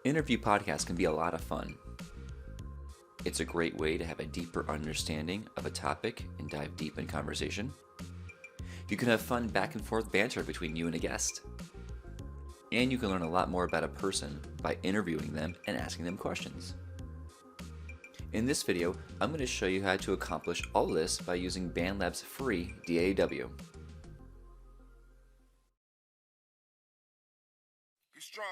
Interview podcasts can be a lot of fun. It's a great way to have a deeper understanding of a topic and dive deep in conversation. You can have fun back and forth banter between you and a guest. And you can learn a lot more about a person by interviewing them and asking them questions. In this video, I'm going to show you how to accomplish all this by using Bandlab's free DAW. Be strong.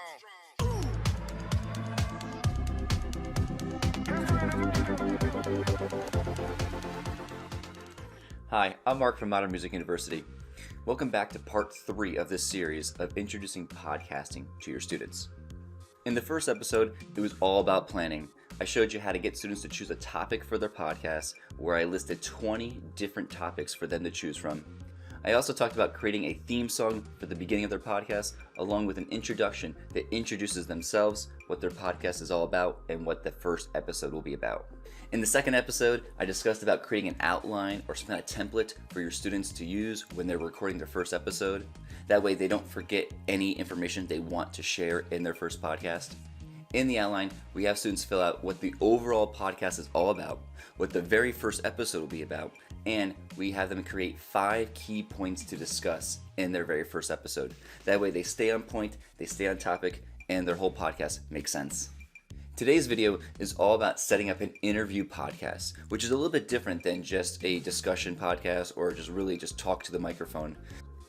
Hi, I'm Mark from Modern Music University. Welcome back to part 3 of this series of introducing podcasting to your students. In the first episode, it was all about planning. I showed you how to get students to choose a topic for their podcast, where I listed 20 different topics for them to choose from. I also talked about creating a theme song for the beginning of their podcast, along with an introduction that introduces themselves, what their podcast is all about, and what the first episode will be about. In the second episode, I discussed about creating an outline or some kind of template for your students to use when they're recording their first episode. That way they don't forget any information they want to share in their first podcast. In the outline, we have students fill out what the overall podcast is all about, what the very first episode will be about, and we have them create 5 key points to discuss in their very first episode. That way they stay on point, they stay on topic, and their whole podcast makes sense. Today's video is all about setting up an interview podcast, which is a little bit different than just a discussion podcast or just talk to the microphone.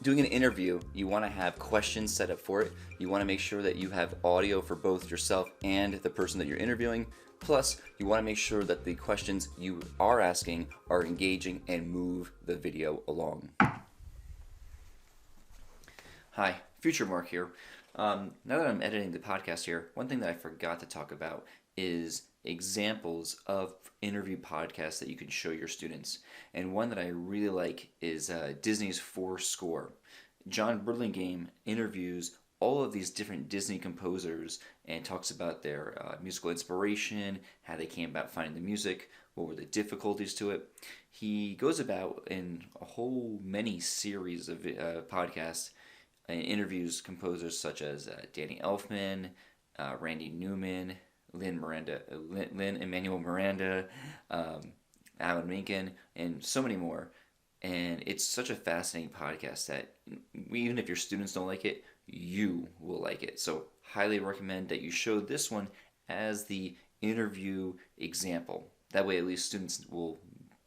Doing an interview, you want to have questions set up for it. You want to make sure that you have audio for both yourself and the person that you're interviewing. Plus, you want to make sure that the questions you are asking are engaging and move the video along. Hi, Future Mark here. Now that I'm editing the podcast here, one thing that I forgot to talk about is examples of interview podcasts that you can show your students. And one that I really like is Disney's Fourscore. John Burlingame interviews all of these different Disney composers and talks about their musical inspiration, how they came about finding the music, what were the difficulties to it. He goes about in a whole many series of podcasts and interviews composers such as Danny Elfman, Randy Newman, Lin-Manuel Miranda, Alan Menken, and so many more. And it's such a fascinating podcast that even if your students don't like it, you will like it. So highly recommend that you show this one as the interview example. That way at least students will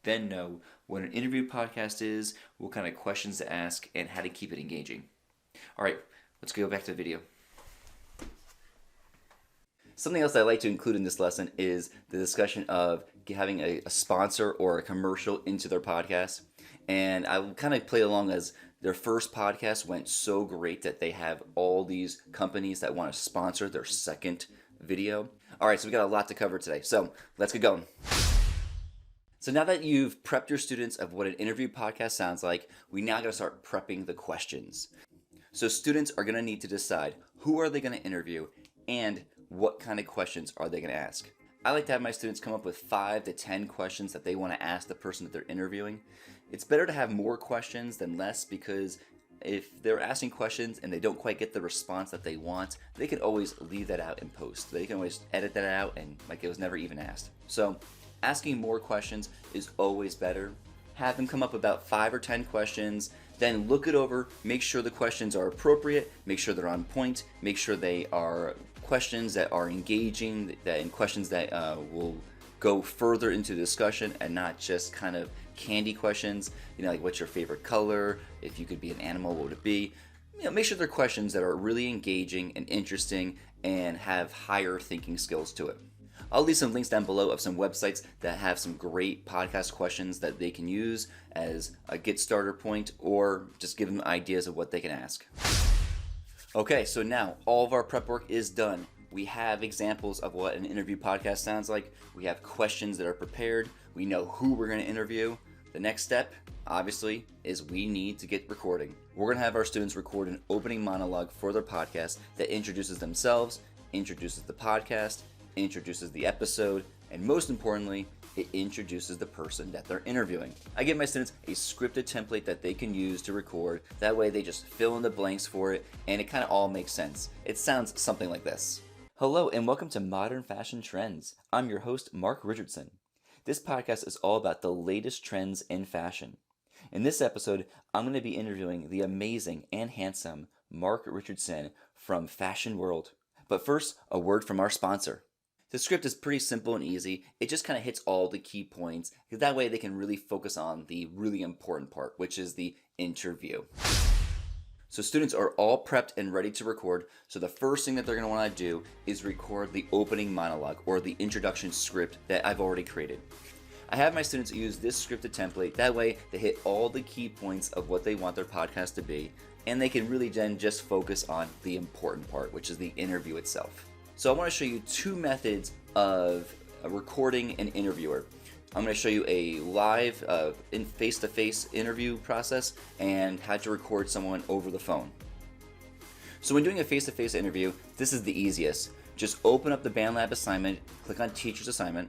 then know what an interview podcast is, what kind of questions to ask, and how to keep it engaging. Alright, let's go back to the video. Something else I like to include in this lesson is the discussion of having a sponsor or a commercial into their podcast. And I will kind of play along as their first podcast went so great that they have all these companies that want to sponsor their second video. Alright, so we got a lot to cover today. So let's get going. So now that you've prepped your students of what an interview podcast sounds like, we now got to start prepping the questions. So students are going to need to decide who are they going to interview and what kind of questions are they going to ask. I like to have my students come up with 5 to 10 questions that they want to ask the person that they're interviewing. It's better to have more questions than less, because if they're asking questions and they don't quite get the response that they want, they can always leave that out in post. They can always edit that out and like it was never even asked. So asking more questions is always better. Have them come up with about 5 or 10 questions, then look it over, make sure the questions are appropriate, make sure they're on point, make sure they are questions that are engaging, and questions that will go further into the discussion and not just kind of candy questions, like what's your favorite color, if you could be an animal, what would it be? Make sure they're questions that are really engaging and interesting and have higher thinking skills to it. I'll leave some links down below of some websites that have some great podcast questions that they can use as a get starter point, or just give them ideas of what they can ask. Okay, so now all of our prep work is done. We have examples of what an interview podcast sounds like. We have questions that are prepared. We know who we're going to interview. The next step, obviously, is we need to get recording. We're going to have our students record an opening monologue for their podcast that introduces themselves, introduces the podcast, introduces the episode, and most importantly, it introduces the person that they're interviewing. I give my students a scripted template that they can use to record. That way they just fill in the blanks for it and it kind of all makes sense. It sounds something like this. Hello and welcome to Modern Fashion Trends. I'm your host, Mark Richardson. This podcast is all about the latest trends in fashion. In this episode, I'm going to be interviewing the amazing and handsome Mark Richardson from Fashion World. But first, a word from our sponsor. The script is pretty simple and easy. It just kind of hits all the key points. That way they can really focus on the really important part, which is the interview. So students are all prepped and ready to record. So the first thing that they're going to want to do is record the opening monologue or the introduction script that I've already created. I have my students use this scripted template. That way they hit all the key points of what they want their podcast to be, and they can really then just focus on the important part, which is the interview itself. So I want to show you two methods of recording an interviewer. I'm going to show you a live face-to-face interview process and how to record someone over the phone. So when doing a face-to-face interview, this is the easiest. Just open up the Bandlab assignment, click on Teacher's Assignment.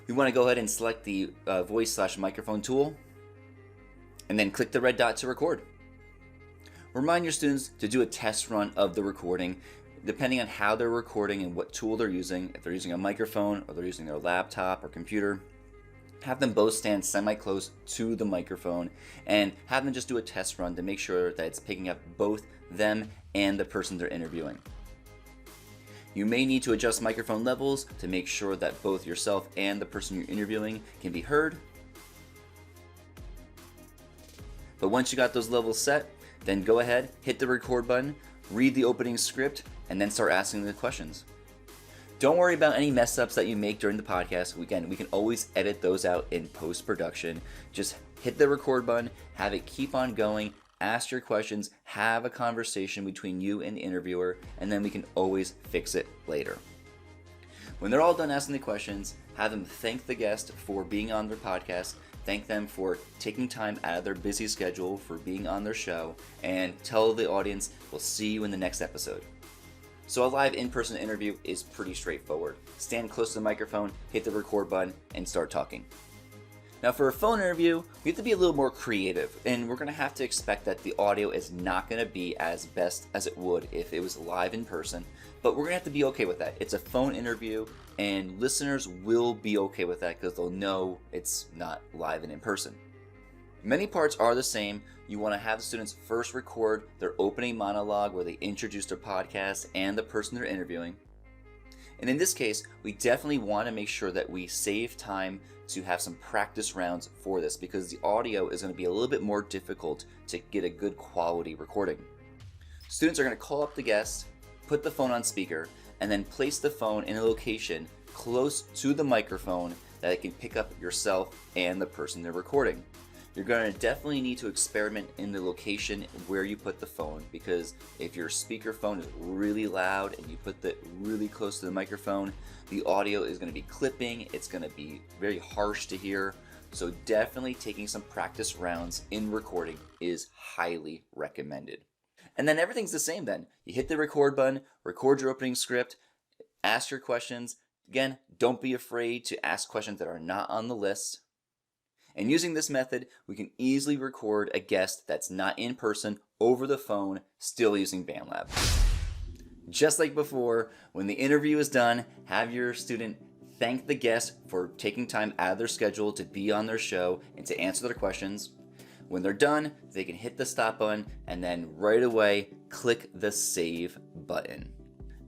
We want to go ahead and select the voice/microphone tool, and then click the red dot to record. Remind your students to do a test run of the recording, depending on how they're recording and what tool they're using. If they're using a microphone or they're using their laptop or computer, have them both stand semi-close to the microphone and have them just do a test run to make sure that it's picking up both them and the person they're interviewing. You may need to adjust microphone levels to make sure that both yourself and the person you're interviewing can be heard. But once you got those levels set, then go ahead, hit the record button, read the opening script, and then start asking the questions. Don't worry about any mess ups that you make during the podcast. We can always edit those out in post-production. Just hit the record button, have it keep on going, ask your questions, have a conversation between you and the interviewer, and then we can always fix it later. When they're all done asking the questions, have them thank the guest for being on their podcast, thank them for taking time out of their busy schedule for being on their show, and tell the audience we'll see you in the next episode. So a live in-person interview is pretty straightforward. Stand close to the microphone, hit the record button, and start talking. Now for a phone interview, we have to be a little more creative, and we're going to have to expect that the audio is not going to be as best as it would if it was live in person, but we're going to have to be okay with that. It's a phone interview, and listeners will be okay with that because they'll know it's not live and in person. Many parts are the same. You want to have the students first record their opening monologue where they introduce their podcast and the person they're interviewing. And in this case, we definitely want to make sure that we save time to have some practice rounds for this because the audio is going to be a little bit more difficult to get a good quality recording. Students are going to call up the guest, put the phone on speaker, and then place the phone in a location close to the microphone that it can pick up yourself and the person they're recording. You're going to definitely need to experiment in the location where you put the phone because if your speakerphone is really loud and you put it really close to the microphone, the audio is going to be clipping, it's going to be very harsh to hear. So definitely taking some practice rounds in recording is highly recommended. And then everything's the same then. You hit the record button, record your opening script, ask your questions. Again, don't be afraid to ask questions that are not on the list. And using this method, we can easily record a guest that's not in person over the phone, still using Bandlab. Just like before, when the interview is done, have your student thank the guest for taking time out of their schedule to be on their show and to answer their questions. When they're done, they can hit the stop button and then right away click the save button.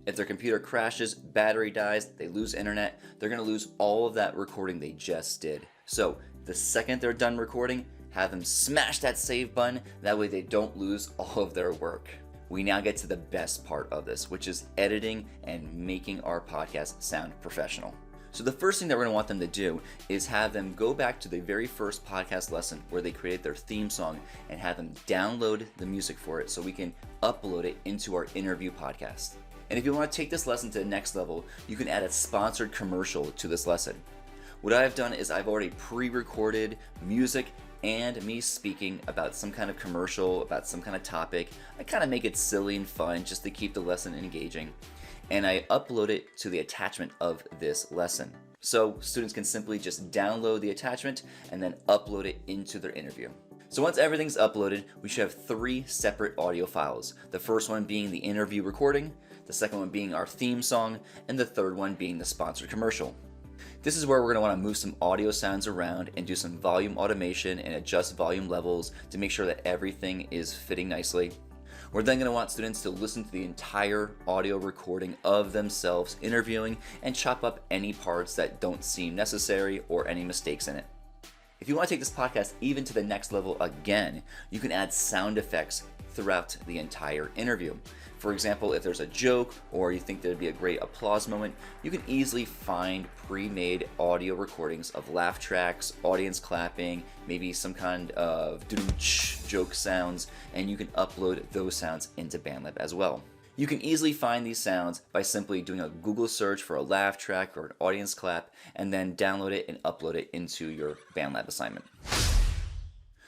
If their computer crashes, battery dies, they lose internet, they're going to lose all of that recording they just did. So the second they're done recording, have them smash that save button. That way they don't lose all of their work. We now get to the best part of this, which is editing and making our podcast sound professional. So the first thing that we're going to want them to do is have them go back to the very first podcast lesson where they created their theme song and have them download the music for it so we can upload it into our interview podcast. And if you want to take this lesson to the next level, you can add a sponsored commercial to this lesson. What I've done is I've already pre-recorded music and me speaking about some kind of commercial, about some kind of topic. I kind of make it silly and fun just to keep the lesson engaging. And I upload it to the attachment of this lesson. So students can simply just download the attachment and then upload it into their interview. So once everything's uploaded, we should have 3 separate audio files. The first one being the interview recording, the second one being our theme song, and the third one being the sponsored commercial. This is where we're going to want to move some audio sounds around and do some volume automation and adjust volume levels to make sure that everything is fitting nicely. We're then going to want students to listen to the entire audio recording of themselves interviewing and chop up any parts that don't seem necessary or any mistakes in it. If you want to take this podcast even to the next level again, you can add sound effects throughout the entire interview. For example, if there's a joke or you think there'd be a great applause moment, you can easily find pre-made audio recordings of laugh tracks, audience clapping, maybe some kind of joke sounds, and you can upload those sounds into Bandlab as well. You can easily find these sounds by simply doing a Google search for a laugh track or an audience clap, and then download it and upload it into your Bandlab assignment.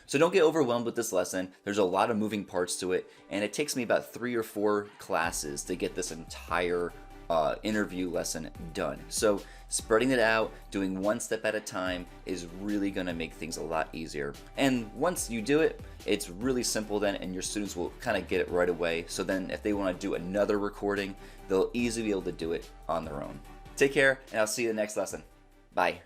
So don't get overwhelmed with this lesson. There's a lot of moving parts to it, and it takes me about 3 or 4 classes to get this entire interview lesson done. So spreading it out, doing one step at a time is really going to make things a lot easier. And once you do it, it's really simple then, and your students will kind of get it right away. So then if they want to do another recording, they'll easily be able to do it on their own. Take care, and I'll see you in the next lesson. Bye.